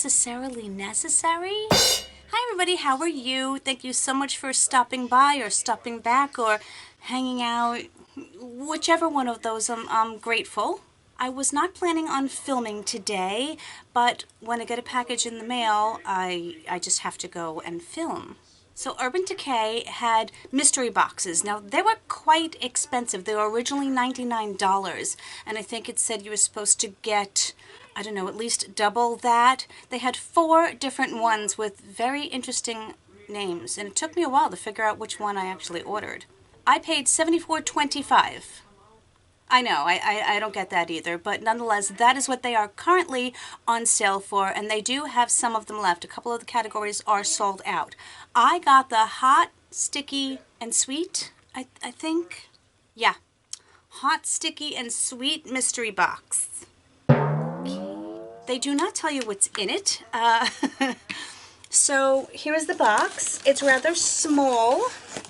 necessarily necessary? Hi everybody, how are you? Thank you so much for stopping by or stopping back or hanging out. Whichever one of those, I'm grateful. I was not planning on filming today, but when I get a package in the mail, I just have to go and film. So Urban Decay had mystery boxes. Now, they were quite expensive. They were originally $99, and I think it said you were supposed to get, I don't know, at least double that. They had 4 different ones with very interesting names, and it took me a while to figure out which one I actually ordered. I paid $74.25. I know, I don't get that either, but nonetheless, that is what they are currently on sale for, and they do have some of them left. A couple of the categories are sold out. I got the hot, sticky, and sweet, I think. Yeah, hot, sticky, and sweet mystery box. They do not tell you what's in it. So here's the box. It's rather small.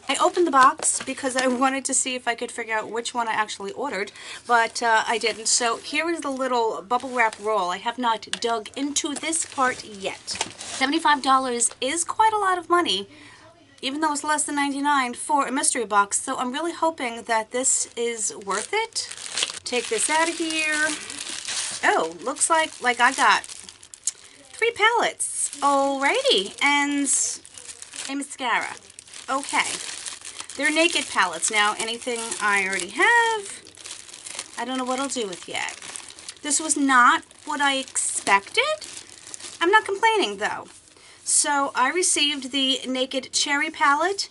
I opened the box because I wanted to see if I could figure out which one I actually ordered, but I didn't. So here is the little bubble wrap roll. I have not dug into this part yet. $75 is quite a lot of money, even though it's less than $99 for a mystery box. So I'm really hoping that this is worth it. Take this out of here. Oh, looks like I got 3 palettes. Alrighty, and a mascara. Okay, they're naked palettes. Now, anything I already have, I don't know what I'll do with yet. This was not what I expected. I'm not complaining, though. So, I received the Naked Cherry palette,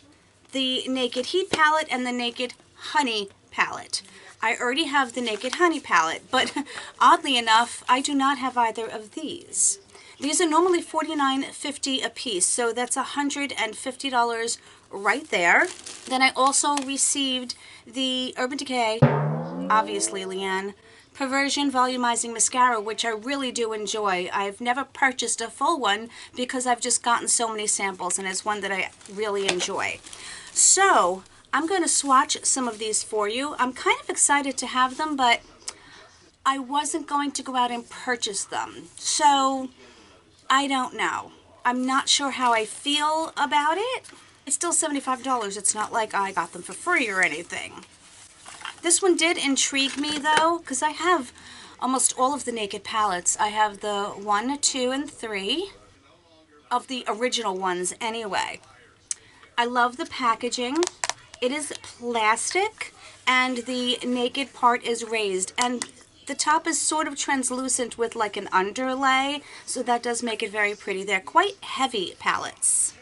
the Naked Heat palette, and the Naked Honey palette. I already have the Naked Honey palette, but oddly enough, I do not have either of these. These are normally $49.50 a piece, so that's $150 right there. Then I also received the Urban Decay, obviously Leann, Perversion Volumizing Mascara, which I really do enjoy. I've never purchased a full one because I've just gotten so many samples, and it's one that I really enjoy. So, I'm going to swatch some of these for you. I'm kind of excited to have them, but I wasn't going to go out and purchase them. So, I don't know. I'm not sure how I feel about it. It's still $75. It's not like I got them for free or anything. This one did intrigue me though, because I have almost all of the Naked palettes. I have the 1, 2, and 3 of the original ones anyway. I love the packaging. It is plastic and the Naked part is raised, and the top is sort of translucent with like an underlay, so that does make it very pretty. They're quite heavy palettes.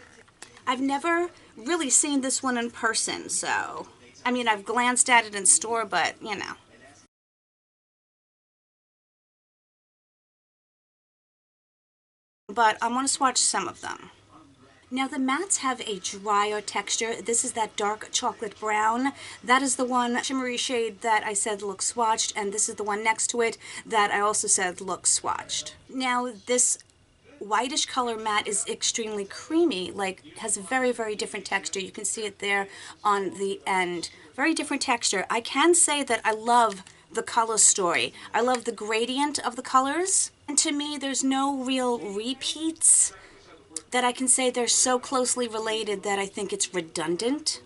I've never really seen this one in person, so, I mean, I've glanced at it in store, but, you know. But I want to swatch some of them. Now the mattes have a drier texture. This is that dark chocolate brown. That is the one shimmery shade that I said looks swatched, and this is the one next to it that I also said looks swatched. Now this whitish color matte is extremely creamy, like has a very, very different texture. You can see it there on the end. Very different texture. I can say that I love the color story. I love the gradient of the colors, and to me there's no real repeats that I can say they're so closely related that I think it's redundant.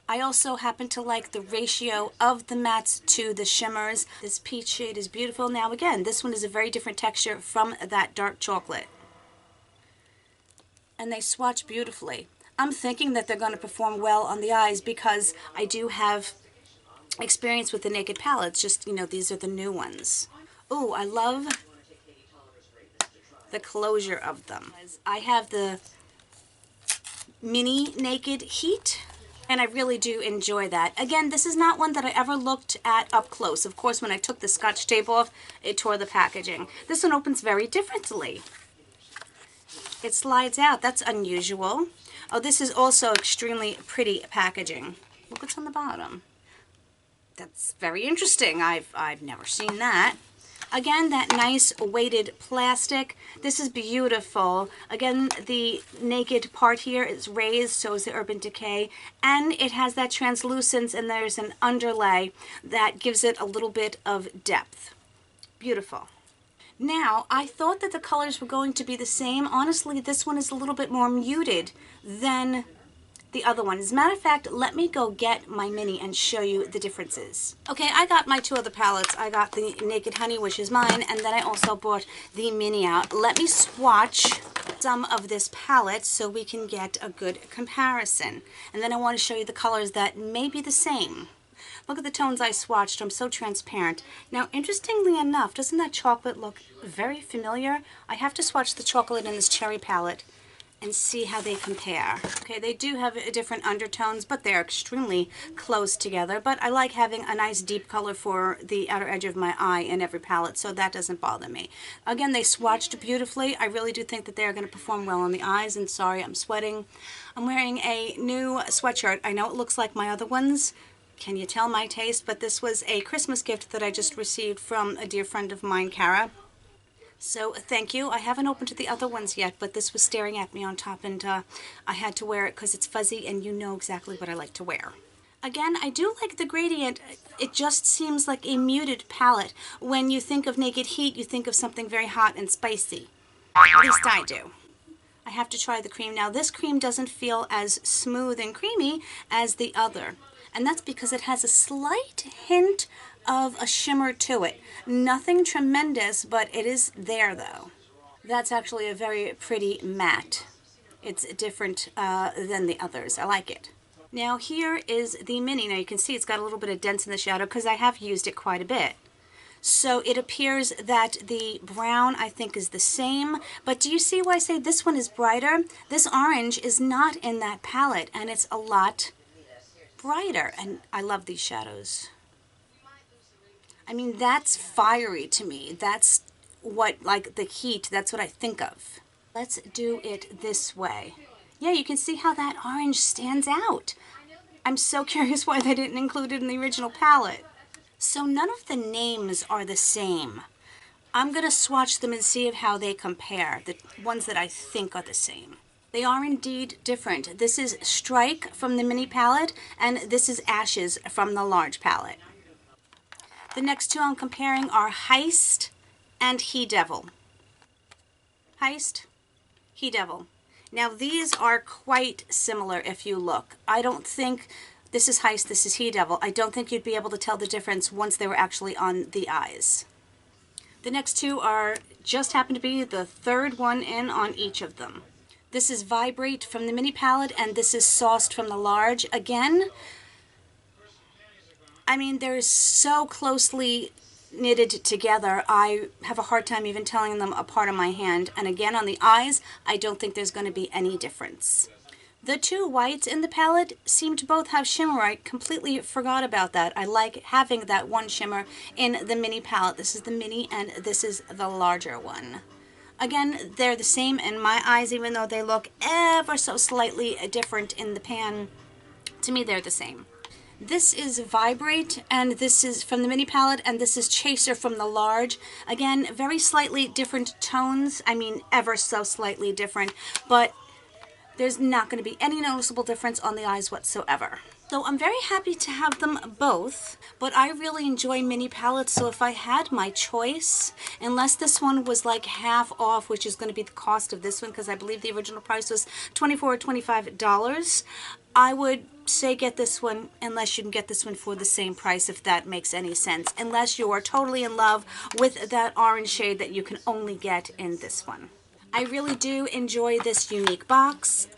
I also happen to like the ratio of the mattes to the shimmers. This peach shade is beautiful. Now again, this one is a very different texture from that dark chocolate. And they swatch beautifully. I'm thinking that they're going to perform well on the eyes because I do have experience with the Naked palettes, just, you know, these are the new ones. Ooh, I love the closure of them. I have the mini Naked Heat, and I really do enjoy that. Again, this is not one that I ever looked at up close. Of course, when I took the Scotch tape off, it tore the packaging. This one opens very differently. It slides out. That's unusual. Oh, this is also extremely pretty packaging. Look what's on the bottom. That's very interesting. I've never seen that. Again, that nice weighted plastic. This is beautiful. Again, the Naked part here is raised, so is the Urban Decay. And it has that translucence, and there's an underlay that gives it a little bit of depth. Beautiful. Now, I thought that the colors were going to be the same. Honestly, this one is a little bit more muted than the other one. As a matter of fact, let me go get my mini and show you the differences. Okay, I got my two other palettes. I got the Naked Honey, which is mine, and then I also bought the mini out. Let me swatch some of this palette so we can get a good comparison. And then I want to show you the colors that may be the same. Look at the tones I swatched. I'm so transparent. Now, interestingly enough, doesn't that chocolate look very familiar? I have to swatch the chocolate in this cherry palette and see how they compare. Okay, they do have different undertones, but they're extremely close together. But I like having a nice deep color for the outer edge of my eye in every palette, so that doesn't bother me. Again, they swatched beautifully. I really do think that they're going to perform well on the eyes, and sorry, I'm sweating. I'm wearing a new sweatshirt. I know it looks like my other ones. Can you tell my taste? But this was a Christmas gift that I just received from a dear friend of mine, Kara. So thank you. I haven't opened the other ones yet, but this was staring at me on top, and I had to wear it because it's fuzzy, and you know exactly what I like to wear. Again, I do like the gradient. It just seems like a muted palette. When you think of Naked Heat, you think of something very hot and spicy. At least I do. I have to try the cream. Now, this cream doesn't feel as smooth and creamy as the other. And that's because it has a slight hint of a shimmer to it. Nothing tremendous, but it is there though. That's actually a very pretty matte. It's different than the others. I like it. Now here is the mini. Now you can see it's got a little bit of dents in the shadow because I have used it quite a bit. So it appears that the brown, I think, is the same. But do you see why I say this one is brighter? This orange is not in that palette, and it's a lot brighter. And I love these shadows. I mean, that's fiery to me. That's what, like, the heat, that's what I think of. Let's do it this way. Yeah, you can see how that orange stands out. I'm so curious why they didn't include it in the original palette. So none of the names are the same. I'm going to swatch them and see how they compare, the ones that I think are the same. They are indeed different. This is Strike from the mini palette, and this is Ashes from the large palette. The next two I'm comparing are Heist and He Devil. Heist, He Devil. Now these are quite similar if you look. I don't think this is Heist, this is He Devil. I don't think you'd be able to tell the difference once they were actually on the eyes. The next two are just happen to be the third one in on each of them. This is Vibrate from the mini palette, and this is Sauced from the large. Again, I mean, they're so closely knitted together, I have a hard time even telling them apart on my hand. And again, on the eyes, I don't think there's going to be any difference. The two whites in the palette seem to both have shimmer. I completely forgot about that. I like having that one shimmer in the mini palette. This is the mini, and this is the larger one. Again, they're the same in my eyes, even though they look ever so slightly different in the pan. To me, they're the same. This is Vibrate, and this is from the mini palette, and this is Chaser from the large. Again, very slightly different tones. I mean, ever so slightly different, but there's not going to be any noticeable difference on the eyes whatsoever. So I'm very happy to have them both, but I really enjoy mini palettes, so if I had my choice, unless this one was like half off, which is going to be the cost of this one, because I believe the original price was $24 or $25, I would say get this one, unless you can get this one for the same price, if that makes any sense, unless you are totally in love with that orange shade that you can only get in this one. I really do enjoy this unique box.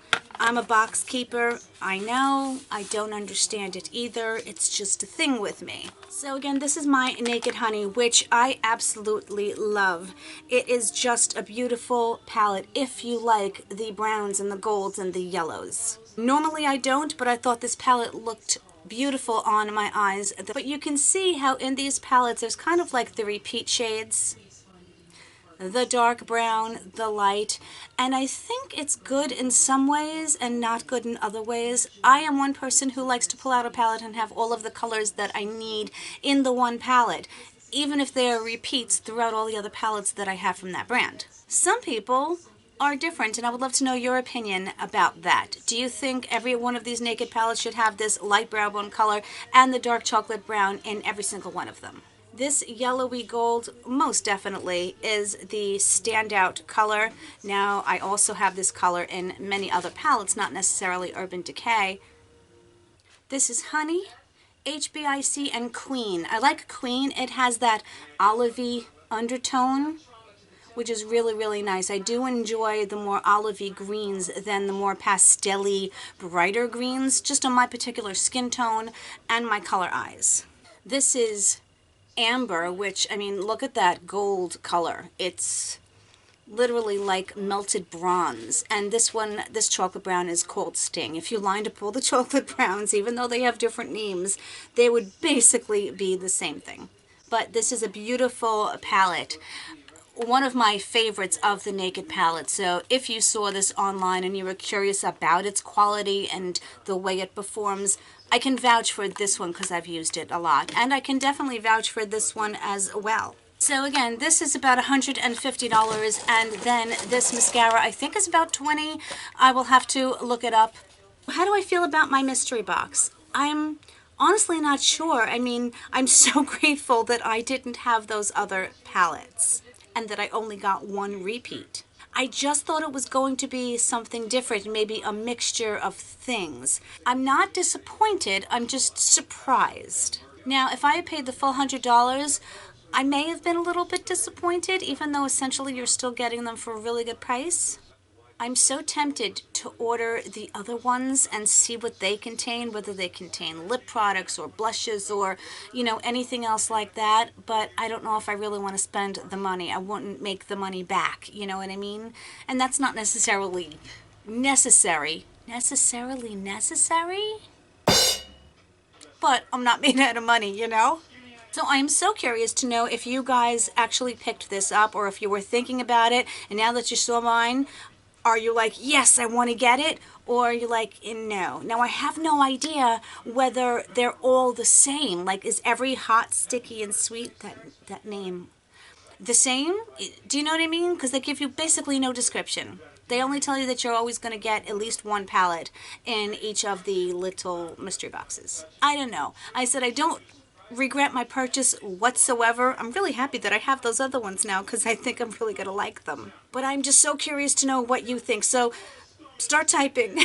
I'm a box keeper. I know. I don't understand it either. It's just a thing with me. So again, this is my Naked Honey, which I absolutely love. It is just a beautiful palette if you like the browns and the golds and the yellows. Normally I don't, but I thought this palette looked beautiful on my eyes. But you can see how in these palettes there's kind of like the repeat shades. The dark brown, the light, and I think it's good in some ways and not good in other ways. I am one person who likes to pull out a palette and have all of the colors that I need in the one palette, even if they are repeats throughout all the other palettes that I have from that brand. Some people are different, and I would love to know your opinion about that. Do you think every one of these Naked palettes should have this light brown color and the dark chocolate brown in every single one of them? This yellowy gold most definitely is the standout color. Now, I also have this color in many other palettes, not necessarily Urban Decay. This is Honey, HBIC, and Queen. I like Queen. It has that olivey undertone, which is really, really nice. I do enjoy the more olivey greens than the more pastel-y, brighter greens, just on my particular skin tone and my color eyes. This is Amber, which, I mean, look at that gold color. It's literally like melted bronze. And this one, this chocolate brown, is called Sting. If you lined up all the chocolate browns, even though they have different names, they would basically be the same thing. But this is a beautiful palette. One of my favorites of the Naked palette. So if you saw this online and you were curious about its quality and the way it performs, I can vouch for this one because I've used it a lot. And I can definitely vouch for this one as well. So again, this is about $150, and then this mascara I think is about $20. I will have to look it up. How do I feel about my mystery box? I'm honestly not sure. I mean, I'm so grateful that I didn't have those other palettes and that I only got one repeat. I just thought it was going to be something different, maybe a mixture of things. I'm not disappointed, I'm just surprised. Now, if I had paid the full $100, I may have been a little bit disappointed, even though essentially you're still getting them for a really good price. I'm so tempted to order the other ones and see what they contain, whether they contain lip products or blushes or, you know, anything else like that. But I don't know if I really want to spend the money. I wouldn't make the money back, you know what I mean? And that's not necessarily necessary. Necessarily necessary? But I'm not made out of money, you know? So I'm so curious to know if you guys actually picked this up or if you were thinking about it, and now that you saw mine, are you like, yes, I want to get it? Or are you like, no? Now, I have no idea whether they're all the same. Like, is every hot, sticky, and sweet, that name, the same? Do you know what I mean? Because they give you basically no description. They only tell you that you're always going to get at least one palette in each of the little mystery boxes. I don't know. I said I don't regret my purchase whatsoever. I'm really happy that I have those other ones now because I think I'm really going to like them. But I'm just so curious to know what you think. So start typing.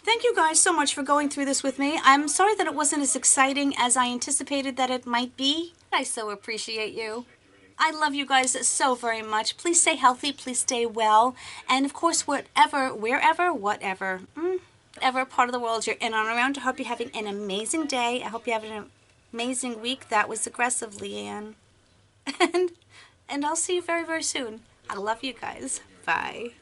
Thank you guys so much for going through this with me. I'm sorry that it wasn't as exciting as I anticipated that it might be. I so appreciate you. I love you guys so very much. Please stay healthy. Please stay well. And of course, whatever part of the world you're in and around, I hope you're having an amazing day. I hope you have an amazing week. That was aggressive, Leann. And I'll see you very, very soon. I love you guys. Bye.